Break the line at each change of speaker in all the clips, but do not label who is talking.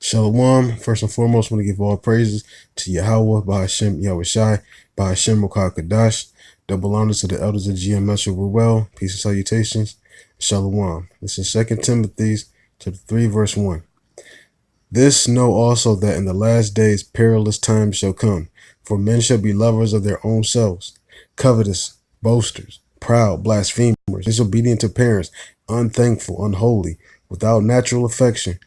Shalom. First and foremost, I want to give all praises to Yahweh, Bahashem, Yahushai, Bahashem, Mokah Kadash. Double honors to the elders of GMS over well. Peace and salutations. Shalom. This is 2 Timothy chapter 3, verse 1. This know also that in the last days perilous times shall come, for men shall be lovers of their own selves, covetous, boasters, proud, blasphemers, disobedient to parents, unthankful, unholy, without natural affection,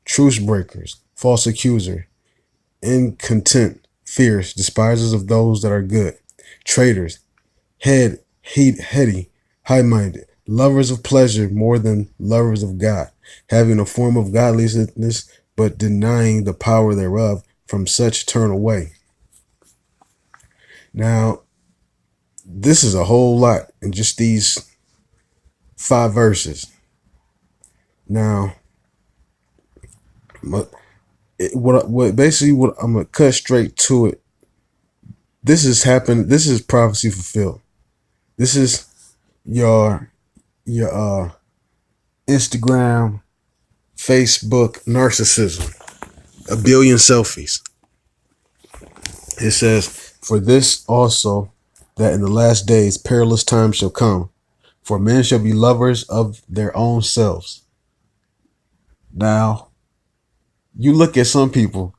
truce breakers, false accuser, incontent, fierce, despisers of those that are good, traitors, heady, high-minded, lovers of pleasure more than lovers of God, having a form of godliness, but denying the power thereof. From such turn away. Now, this is a whole lot in just these 5 verses. Now, what I'm gonna cut straight to it. This has happened. This is prophecy fulfilled. This is your Instagram, Facebook narcissism. A billion selfies. It says, for this also, that in the last days perilous times shall come, for men shall be lovers of their own selves. Now, you look at some people,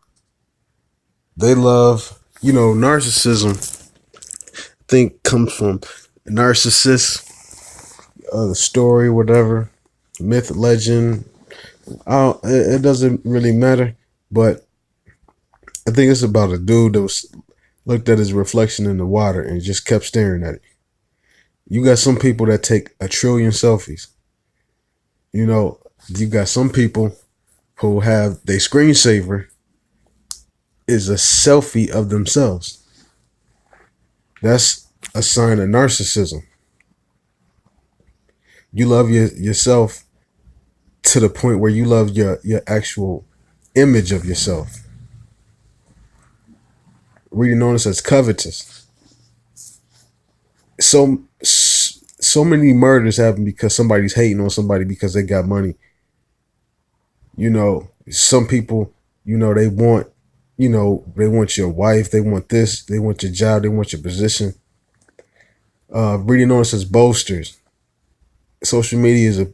they love, narcissism, I think comes from narcissist, the story, whatever, myth, legend. It doesn't really matter, but I think it's about a dude that looked at his reflection in the water and just kept staring at it. You got some people that take 1 trillion selfies. You got some people who have their screensaver is a selfie of themselves. That's a sign of narcissism. You love yourself to the point where you love your actual image of yourself. Reading on this as covetous. So many murders happen because somebody's hating on somebody because they got money. Some people, they want your wife, they want this, they want your job, they want your position. Reading on this as boasters. Social media is a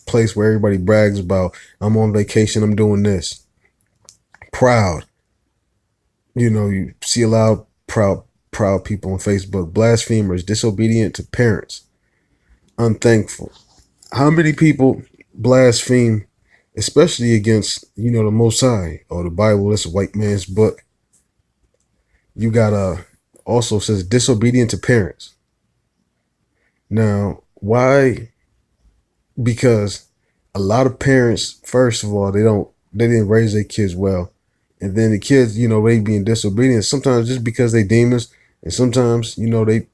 place where everybody brags about, I'm on vacation, I'm doing this. Proud. You see a lot of proud people on Facebook. Blasphemers, disobedient to parents, unthankful. How many people blaspheme, especially against, the Most High or the Bible? That's a white man's book. You got also says disobedient to parents. Now, why? Because a lot of parents, first of all, they didn't raise their kids well. And then the kids, they being disobedient, sometimes just because they demons, and sometimes, they,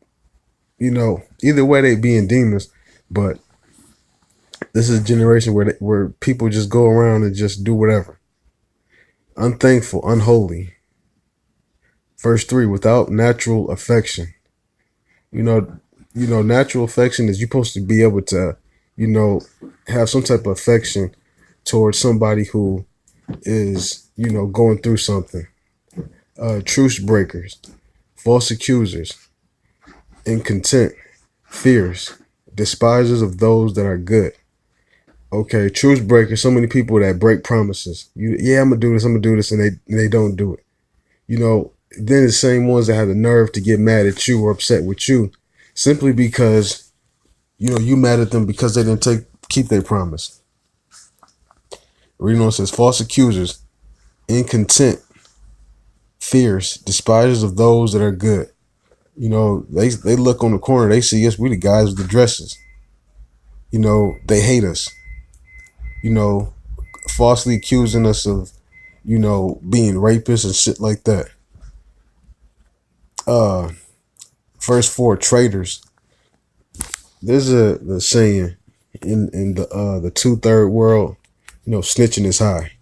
either way they being demons. But this is a generation where people just go around and just do whatever. Unthankful, unholy. Verse 3, without natural affection. Natural affection is you're supposed to be able to, have some type of affection towards somebody who is, going through something. Truce breakers, false accusers, incontent, fierce, despisers of those that are good. Okay, truce breakers, so many people that break promises. I'm gonna do this, and they don't do it. Then the same ones that have the nerve to get mad at you or upset with you simply because, you mad at them because they didn't keep their promise. Reading on says false accusers, incontent, fierce, despisers of those that are good. They look on the corner, they see us, we the guys with the dresses. They hate us. Falsely accusing us of, being rapists and shit like that. Verse 4, traitors. There's a saying in the 2/3 world, snitching is high.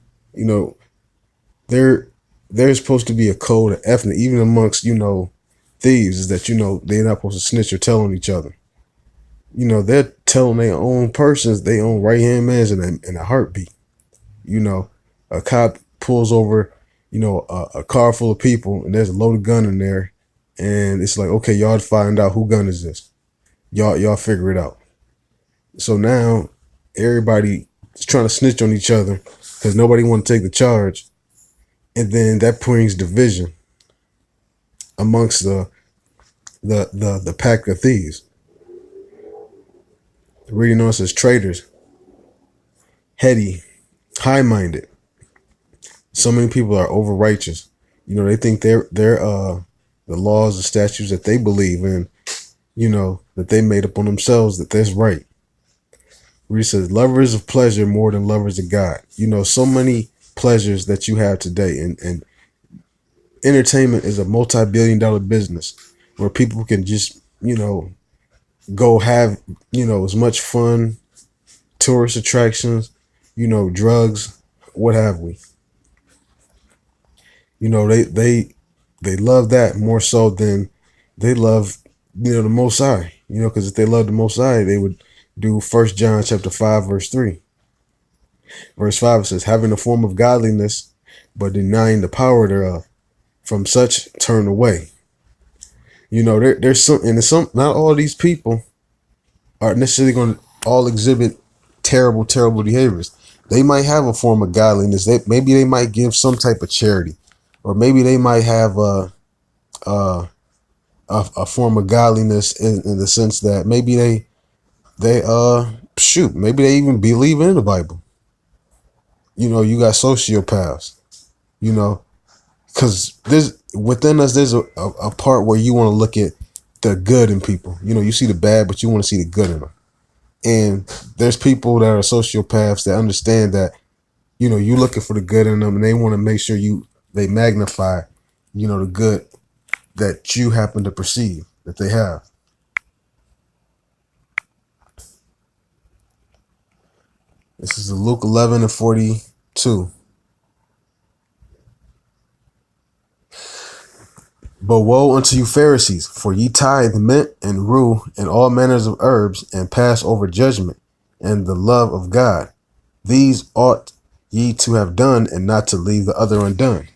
There's supposed to be a code of ethnic, even amongst, thieves, is that, they're not supposed to snitch or tell on each other. They're telling their own persons, their own right-hand mans in a heartbeat. A cop pulls over, a car full of people, and there's a loaded gun in there, and it's like, okay, y'all find out who gun is this. Y'all figure it out. So now everybody is trying to snitch on each other because nobody want to take the charge, and then that brings division amongst the pack of thieves. Reading on says traitors, heady, high-minded. So many people are over righteous. They think they're the laws and statutes that they believe in, that they made up on themselves, that that's right. Where he says, lovers of pleasure more than lovers of God. So many pleasures that you have today. And entertainment is a multi-billion-dollar business where people can just, go have, as much fun, tourist attractions, drugs, what have we. They love that more so than they love, the Most High. Because if they love the Most High, they would do 1 John chapter 5, verse 3. Verse 5 says, having a form of godliness, but denying the power thereof. From such turn away. There's some, not all these people are necessarily going to all exhibit terrible behaviors. They might have a form of godliness. Maybe they might give some type of charity, or maybe they might have a form of godliness in the sense that maybe maybe they even believe in the Bible. You got sociopaths, because within us, there's a part where you want to look at the good in people. You see the bad, but you want to see the good in them. And there's people that are sociopaths that understand that, you're looking for the good in them, and they want to make sure they magnify, the good that you happen to perceive that they have. This is Luke 11:42. But woe unto you Pharisees, for ye tithe mint and rue and all manners of herbs, and pass over judgment and the love of God. These ought ye to have done, and not to leave the other undone.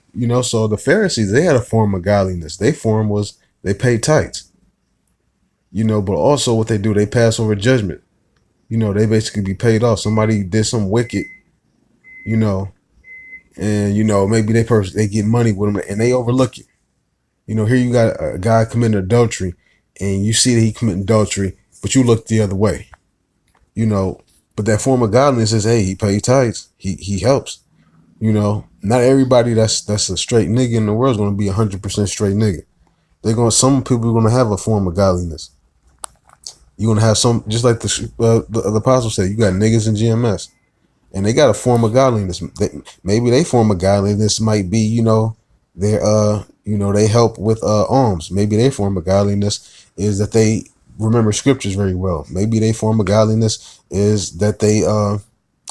So the Pharisees, they had a form of godliness. Their form was they paid tithes. But also what they do, they pass over judgment. They basically be paid off. Somebody did some wicked, and maybe they get money with them and they overlook it. Here you got a guy committing adultery, and you see that he committing adultery, but you look the other way. But that form of godliness says, hey, he pays tithes. He helps. Not everybody that's a straight nigga in the world is going to be 100% straight nigga. Some people are going to have a form of godliness. You're going to have some, just like the apostle said, you got niggas in GMS, and they got a form of godliness. Maybe they form of godliness might be, they help with alms. Maybe their form of godliness is that they remember scriptures very well. Maybe their form of godliness is that they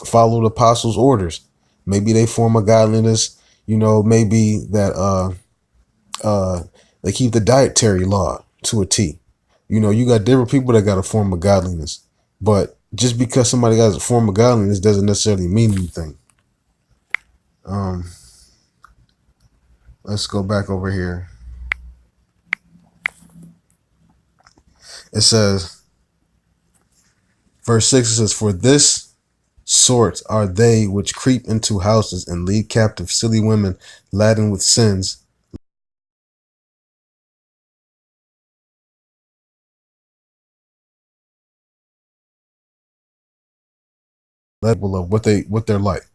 follow the apostles' orders. Maybe they form of godliness, maybe that they keep the dietary law to a T. You got different people that got a form of godliness, but just because somebody has a form of godliness doesn't necessarily mean anything. Let's go back over here. It says, verse 6, it says, for this sort are they which creep into houses and lead captive silly women laden with sins, level of what they're like.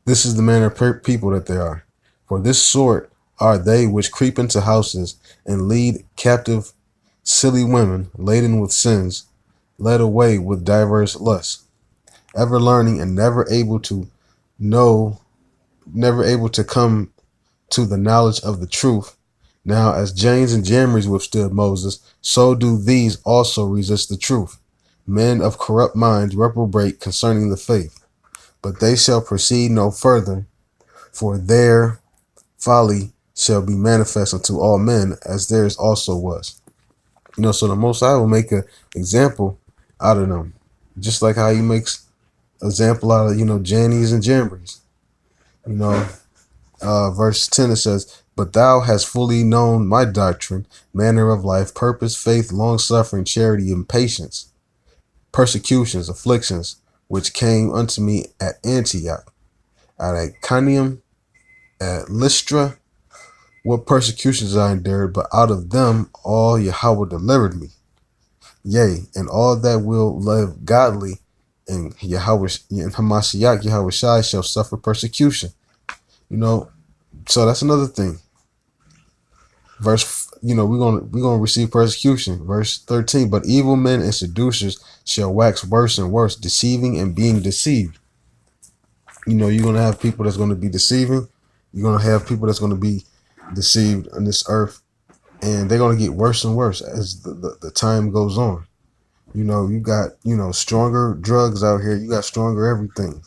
This is the manner of people that they are. For this sort are they which creep into houses and lead captive silly women laden with sins, led away with diverse lusts, ever learning and never able to come to the knowledge of the truth. Now, as Janes and Jambres withstood Moses, so do these also resist the truth. Men of corrupt minds reprobate concerning the faith, but they shall proceed no further, for their folly shall be manifest unto all men, as theirs also was. So the Most High will make an example out of them, just like how he makes example out of, Jannies and Jambres. verse 10, it says, "But thou hast fully known my doctrine, manner of life, purpose, faith, long suffering, charity, and patience, persecutions, afflictions, which came unto me at Antioch, at Iconium, at Lystra, what persecutions I endured, but out of them all Yahweh delivered me. Yea, and all that will live godly in Yahweh, in Hamashiach, Yahweh Shai, shall suffer persecution." You know, so that's another thing. Verse, we're gonna receive persecution. Verse 13, "But evil men and seducers shall wax worse and worse, deceiving and being deceived." You're gonna have people that's gonna be deceiving. You're gonna have people that's gonna be deceived on this earth, and they're gonna get worse and worse as the time goes on. You got stronger drugs out here. You got stronger everything.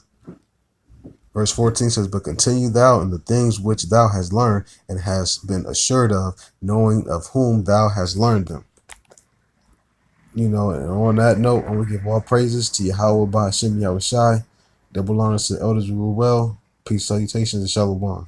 Verse 14 says, "But continue thou in the things which thou hast learned and hast been assured of, knowing of whom thou hast learned them." And on that note, I want to give all praises to Yahweh by Hashem Yahweh Shai. Double honors to the elders who rule well. Peace, salutations, and shalom.